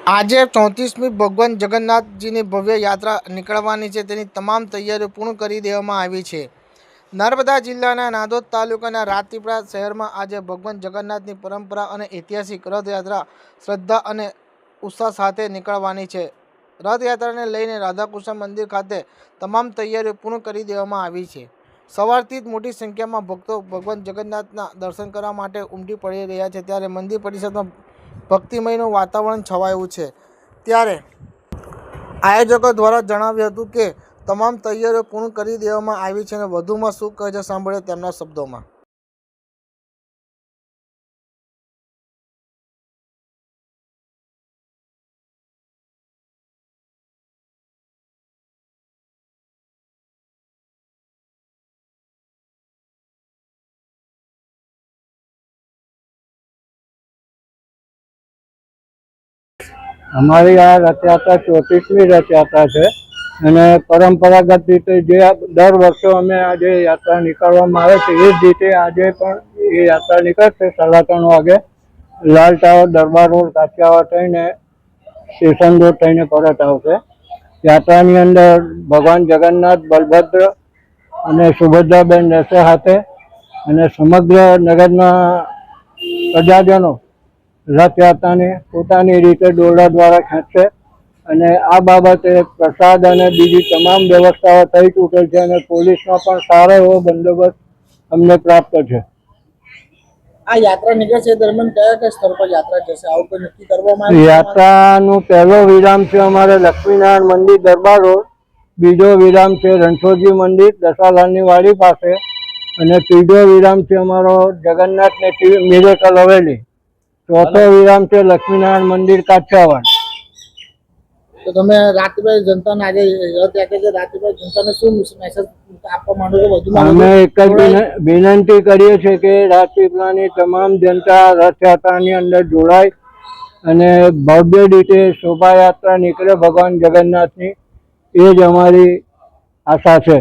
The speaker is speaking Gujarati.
આજે 34મી ભગવાન જગન્નાથજીની ભવ્ય યાત્રા નીકળવાની છે, તેની તમામ તૈયારીઓ પૂર્ણ કરી દેવામાં આવી છે। નર્મદા જિલ્લાના નાંદોદ તાલુકાના રાજપીપળા શહેરમાં આજે ભગવાન જગન્નાથની પરંપરા અને ઐતિહાસિક રથયાત્રા શ્રદ્ધા અને ઉત્સાહ સાથે નીકળવાની છે। રથયાત્રાને લઈને રાધાકૃષ્ણ મંદિર ખાતે તમામ તૈયારીઓ પૂર્ણ કરી દેવામાં આવી છે। સવારથી જ મોટી સંખ્યામાં ભક્તો ભગવાન જગન્નાથના દર્શન કરવા માટે ઉમટી પડી રહ્યા છે, ત્યારે મંદિર પરિસરમાં ભક્તિમયનું વાતાવરણ છવાયું છે। ત્યારે આયોજકો દ્વારા જણાવ્યું હતું કે તમામ તૈયારીઓ પૂર્ણ કરી દેવામાં આવી છે અને વધુમાં શું કહે છે સાંભળે તેમના શબ્દોમાં। हमारी आ रथयात्रा 34મી रथयात्रा है અને પરંપરાગત રીતે જે દર વર્ષે અમે આજે યાત્રા નીકળવામાં આવે છે એ જ રીતે આજે પણ એ યાત્રા નીકળશે 3:30 વાગે લાલ ટાવર દરબાર રોડ કાઠિયાવાડ થઈને સ્ટેશન રોડ થઈને પરત આવશે। યાત્રાની અંદર ભગવાન જગન્નાથ, બલભદ્ર અને સુભદ્રાબેન રહેશે સાથે અને સમગ્ર નગરના પ્રજાજનો રથયાત્રાને પોતાની રીતે દોરડા દ્વારા ખેંચશે અને આ બાબતે પ્રસાદ અને બીજી તમામ વ્યવસ્થાઓ થઈ ચૂકેલ છે અને પોલીસનો પણ સારો એવો બંદોબસ્ત અમને પ્રાપ્ત છે। આ યાત્રા નીકળશે દરમિયાન કયા કયા સ્થળ પર યાત્રા જશે, આવું કોઈ નક્કી કરવામાં આવ્યું? યાત્રાનો પહેલો વિરામ છે અમારે લક્ષ્મીનારાયણ મંદિર દરબાર રોડ, બીજો વિરામ છે રણછોડજી મંદિર દશાલાલની વાડી પાસે અને ત્રીજો વિરામ છે અમારો જગન્નાથ ને મિરેકલ હવેલી, ચોથો વિરામ છે લક્ષ્મીનારાયણ મંદિર કાઠિયાવાડ। તો તમે રાજપીપળા જનતાને આજે રથયાત્રા છે, રાજપીપળા જનતાને શું મેસેજ આપવા માંગો છો? વધુમાં અમે એક જ વિનંતી કરીએ છીએ કે રાજપીપળાની તમામ જનતા રથયાત્રાની અંદર જોડાય અને ભવ્ય રીતે શોભાયાત્રા નીકળે ભગવાન જગન્નાથની, એ જ અમારી આશા છે।